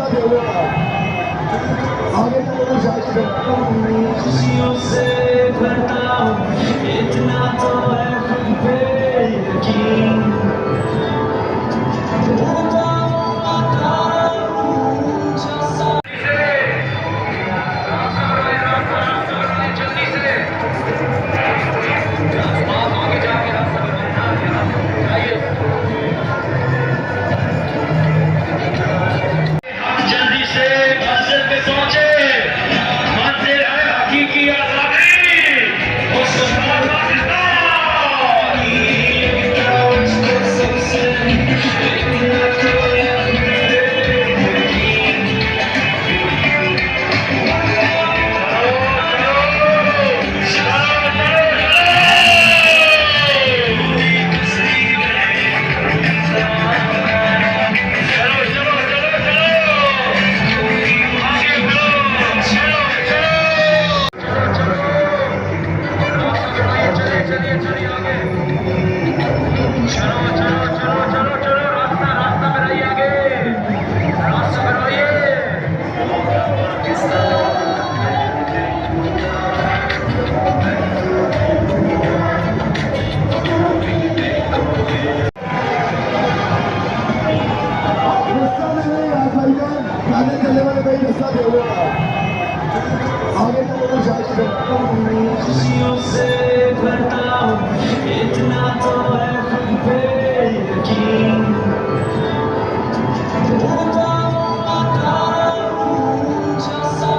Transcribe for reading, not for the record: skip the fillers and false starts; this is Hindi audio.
रास्ता दे आगे चलो शायद खुशियों से भरता हूँ इतना तो है खुद पे यकीन आगे चलो शायद खुशियों से